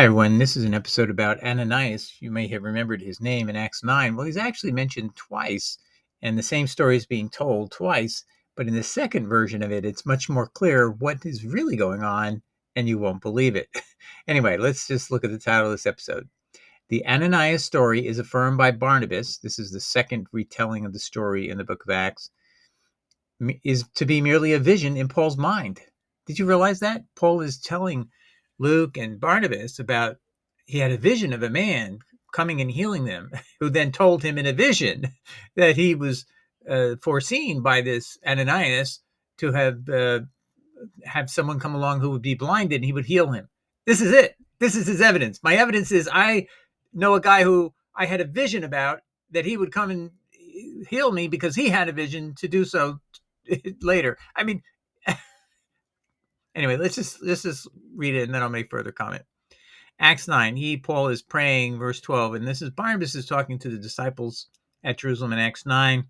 Hi, everyone. This is an episode about Ananias. You may have remembered his name in Acts 9. Well, he's actually mentioned twice, and the same story is being told twice. But in the second version of it, it's much more clear what is really going on, and you won't believe it. Anyway, let's just look at the title of this episode. The Ananias story is affirmed by Barnabas. This is the second retelling of the story in the book of Acts, is to be merely a vision in Paul's mind. Did you realize that? Paul is telling Luke and Barnabas about he had a vision of a man coming and healing them, who then told him in a vision that he was foreseen by this Ananias to have someone come along who would be blinded and he would heal him. This is it. This is his evidence. My evidence is I know a guy who I had a vision about that he would come and heal me because he had a vision to do so later. I mean, anyway, let's just read it and then I'll make further comment. Acts 9, Paul is praying, verse 12, and this is Barnabas is talking to the disciples at Jerusalem in Acts 9.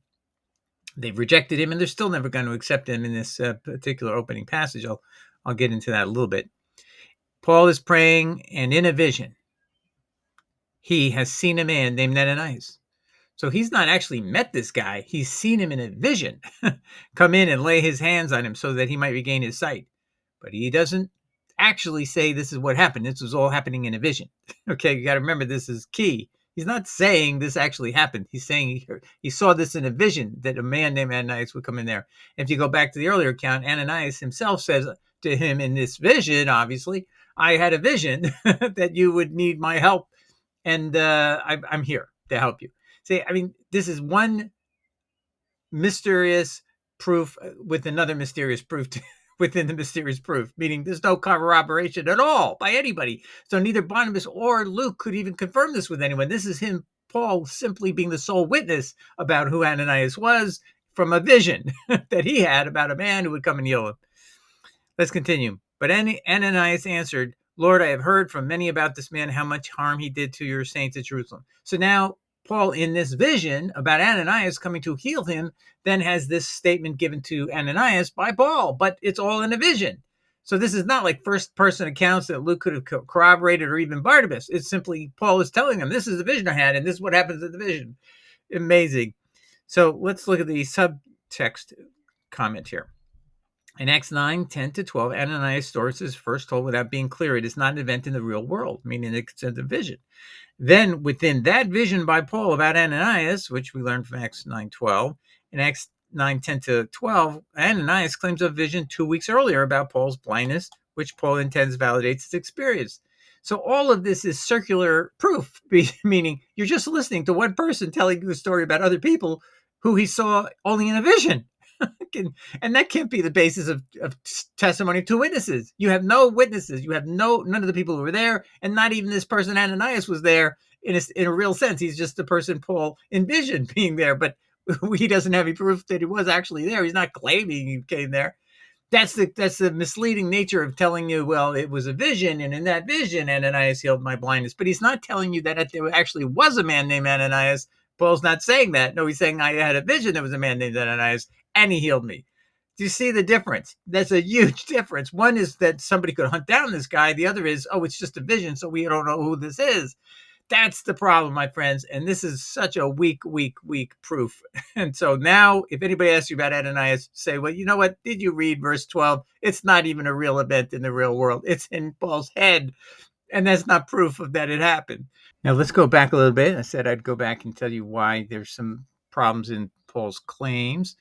They've rejected him and they're still never going to accept him in this particular opening passage. I'll get into that a little bit. Paul is praying, and in a vision, he has seen a man named Ananias. So he's not actually met this guy. He's seen him in a vision come in and lay his hands on him so that he might regain his sight. But he doesn't actually say this is what happened. This was all happening in a vision. Okay, you got to remember this is key. He's not saying this actually happened. He's saying he saw this in a vision that a man named Ananias would come in there. If you go back to the earlier account, Ananias himself says to him in this vision, obviously, I had a vision that you would need my help, and I'm here to help you. See, I mean, this is one mysterious proof with another mysterious proof within the mysterious proof, meaning there's no corroboration at all by anybody. So neither Barnabas or Luke could even confirm this with anyone. This is him, Paul, simply being the sole witness about who Ananias was from a vision that he had about a man who would come and heal him. Let's continue. But Ananias answered, Lord, I have heard from many about this man, how much harm he did to your saints at Jerusalem. So now Paul, in this vision about Ananias coming to heal him, then has this statement given to Ananias by Paul, but it's all in a vision. So this is not like first-person accounts that Luke could have corroborated, or even Barnabas. It's simply Paul is telling them, this is the vision I had, and this is what happens in the vision. Amazing. So let's look at the subtext comment here. In Acts 9, 10 to 12, Ananias' story is first told without being clear. It is not an event in the real world, meaning it's a vision. Then within that vision by Paul about Ananias, which we learned from Acts 9:12, in Acts 9:10 to 12, Ananias claims a vision 2 weeks earlier about Paul's blindness, which Paul intends validates his experience. So all of this is circular proof, meaning you're just listening to one person telling you a story about other people who he saw only in a vision. And that can't be the basis of testimony of two witnesses. You have no witnesses. You have none of the people who were there, and not even this person Ananias was there in a real sense. He's just the person Paul envisioned being there, but he doesn't have any proof that he was actually there. He's not claiming he came there. That's the misleading nature of telling you, well, it was a vision, and in that vision, Ananias healed my blindness. But he's not telling you that there actually was a man named Ananias. Paul's not saying that. No, he's saying I had a vision there was a man named Ananias, and he healed me. Do you see the difference? That's a huge difference. One is that somebody could hunt down this guy. The other is, it's just a vision, so we don't know who this is. That's the problem, my friends. And this is such a weak proof. And so now, if anybody asks you about Ananias, say, well, you know what? Did you read verse 12? It's not even a real event in the real world. It's in Paul's head. And that's not proof of that it happened. Now, let's go back a little bit. I said I'd go back and tell you why there's some problems in Paul's claims.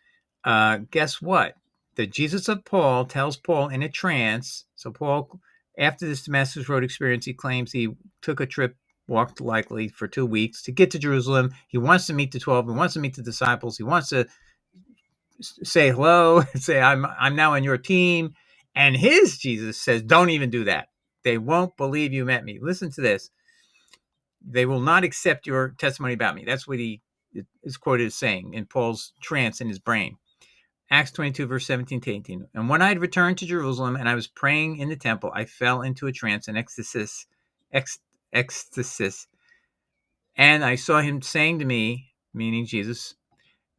Guess what? The Jesus of Paul tells Paul in a trance. So Paul, after this Damascus Road experience, he claims he took a trip, walked likely for 2 weeks to get to Jerusalem. He wants to meet the 12. He wants to meet the disciples. He wants to say hello, say, I'm now on your team. And his Jesus says, don't even do that. They won't believe you met me. Listen to this. They will not accept your testimony about me. That's what he is quoted as saying in Paul's trance in his brain. Acts 22, verse 17 to 18. And when I had returned to Jerusalem and I was praying in the temple, I fell into a trance, an ecstasy. And I saw him saying to me, meaning Jesus,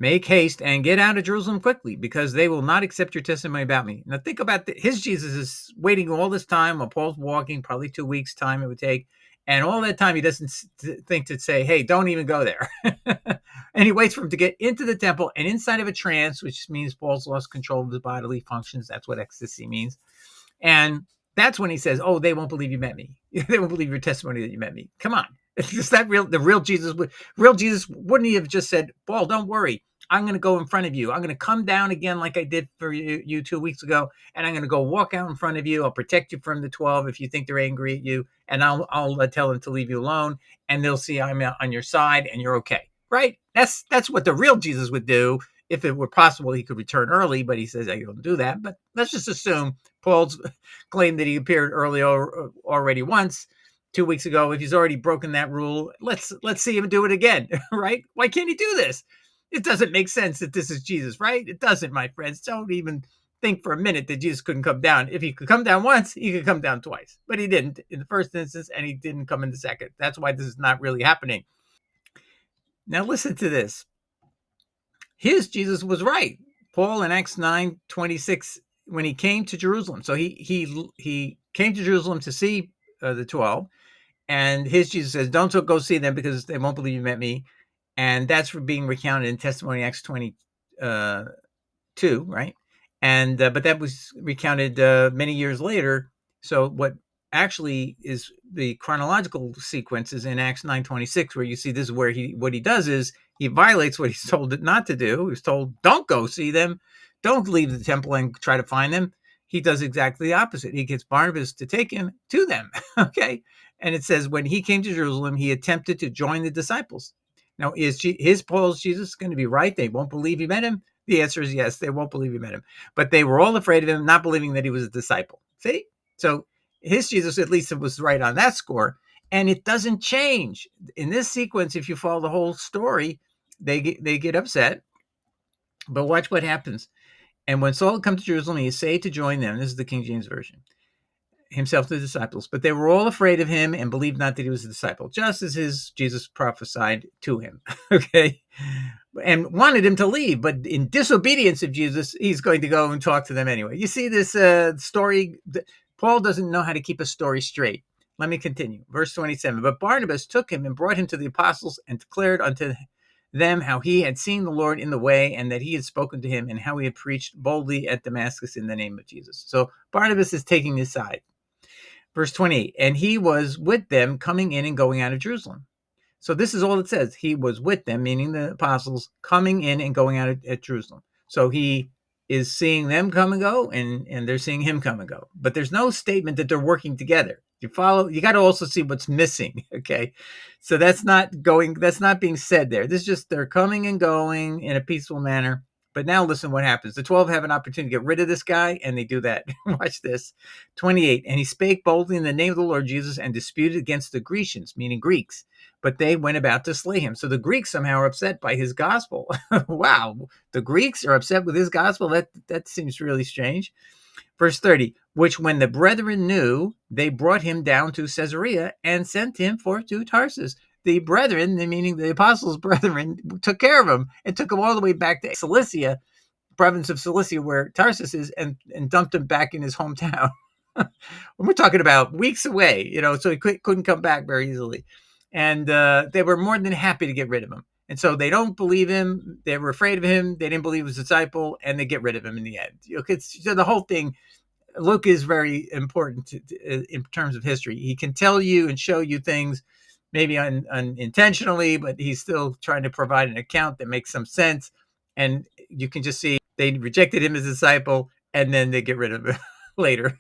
Make haste and get out of Jerusalem quickly, because they will not accept your testimony about me. Now think about his Jesus is waiting all this time while Paul's walking, probably 2 weeks time it would take. And all that time he doesn't think to say, hey, don't even go there. And he waits for him to get into the temple and inside of a trance, which means Paul's lost control of his bodily functions. That's what ecstasy means. And that's when he says, oh, they won't believe you met me. They won't believe your testimony that you met me. Come on. Is that real? The real Jesus wouldn't he have just said, Paul, don't worry. I'm going to go in front of you. I'm going to come down again like I did for you 2 weeks ago. And I'm going to go walk out in front of you. I'll protect you from the 12 if you think they're angry at you. And I'll tell them to leave you alone. And they'll see I'm on your side and you're okay. Right? That's what the real Jesus would do. If it were possible, he could return early, but he says I don't do that. But let's just assume Paul's claim that he appeared early already once 2 weeks ago. If he's already broken that rule, let's see him do it again, right? Why can't he do this? It doesn't make sense that this is Jesus, right? It doesn't, my friends. Don't even think for a minute that Jesus couldn't come down. If he could come down once, he could come down twice. But he didn't in the first instance, and he didn't come in the second. That's why this is not really happening. Now listen to this. His Jesus was right. Paul in Acts 9:26, when he came to Jerusalem. So he came to Jerusalem to see the 12. And his Jesus says, don't go see them because they won't believe you met me. And that's for being recounted in Testimony Acts 22, right? And but that was recounted many years later. So what actually is the chronological sequence is in Acts 9:26, where you see this is where what he does is he violates what he's told not to do. He's told, don't go see them, don't leave the temple and try to find them. He does exactly the opposite. He gets Barnabas to take him to them. Okay. And it says, when he came to Jerusalem, he attempted to join the disciples. Now, is Paul's Jesus going to be right? They won't believe he met him? The answer is yes, they won't believe he met him. But they were all afraid of him, not believing that he was a disciple. See? So his Jesus, at least, was right on that score. And it doesn't change. In this sequence, if you follow the whole story, they get upset. But watch what happens. And when Saul had come to Jerusalem, he essayed to join them. This is the King James Version. Himself to the disciples, but they were all afraid of him and believed not that he was a disciple, just as his Jesus prophesied to him. Okay. And wanted him to leave, but in disobedience of Jesus, he's going to go and talk to them anyway. You see this story. Paul doesn't know how to keep a story straight. Let me continue. Verse 27. But Barnabas took him and brought him to the apostles and declared unto them how he had seen the Lord in the way and that he had spoken to him and how he had preached boldly at Damascus in the name of Jesus. So Barnabas is taking his side. Verse 28, and he was with them coming in and going out of Jerusalem. So this is all it says. He was with them, meaning the apostles, coming in and going out at Jerusalem. So he is seeing them come and go, and they're seeing him come and go. But there's no statement that they're working together. You got to also see what's missing, okay? So that's not being said there. This is just they're coming and going in a peaceful manner. But now listen what happens. The 12 have an opportunity to get rid of this guy, and they do that. Watch this. 28, and he spake boldly in the name of the Lord Jesus and disputed against the Grecians, meaning Greeks, but they went about to slay him. So the Greeks somehow are upset by his gospel. Wow, the Greeks are upset with his gospel? That seems really strange. Verse 30, which when the brethren knew, they brought him down to Caesarea and sent him forth to Tarsus. The brethren, meaning the apostles' brethren, took care of him and took him all the way back to Cilicia, province of Cilicia, where Tarsus is, and dumped him back in his hometown. We're talking about weeks away, so he couldn't come back very easily. And they were more than happy to get rid of him. And so they don't believe him. They were afraid of him. They didn't believe he was a disciple, and they get rid of him in the end. So the whole thing, Luke is very important in terms of history. He can tell you and show you things maybe unintentionally, but he's still trying to provide an account that makes some sense. And you can just see they rejected him as a disciple, and then they get rid of him later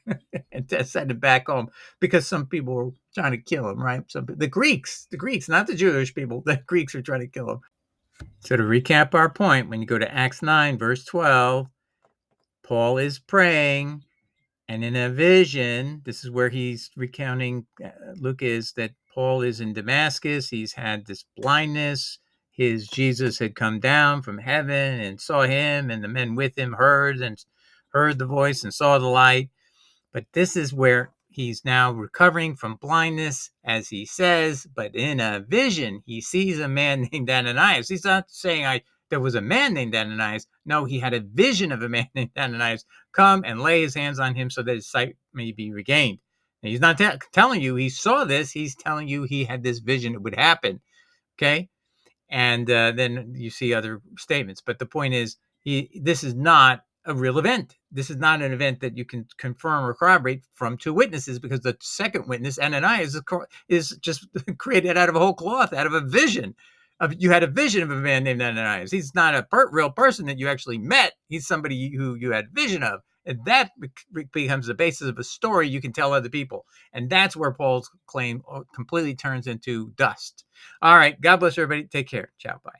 and send him back home because some people were trying to kill him, right? So the Greeks, not the Jewish people, the Greeks are trying to kill him. So to recap our point, when you go to Acts 9, verse 12, Paul is praying. And in a vision, this is where he's recounting, Luke is, that Paul is in Damascus. He's had this blindness. His Jesus had come down from heaven and saw him, and the men with him heard the voice and saw the light. But this is where he's now recovering from blindness, as he says, but in a vision, he sees a man named Ananias. He's not saying, there was a man named Ananias. No, he had a vision of a man named Ananias come and lay his hands on him so that his sight may be regained. And he's not telling you he saw this. He's telling you he had this vision. It would happen. Okay. And then you see other statements. But the point is, this is not a real event. This is not an event that you can confirm or corroborate from two witnesses, because the second witness, Ananias, is just created out of a whole cloth, out of a vision. You had a vision of a man named Ananias. He's not a real person that you actually met. He's somebody who you had vision of. And that becomes the basis of a story you can tell other people. And that's where Paul's claim completely turns into dust. All right. God bless everybody. Take care. Ciao. Bye.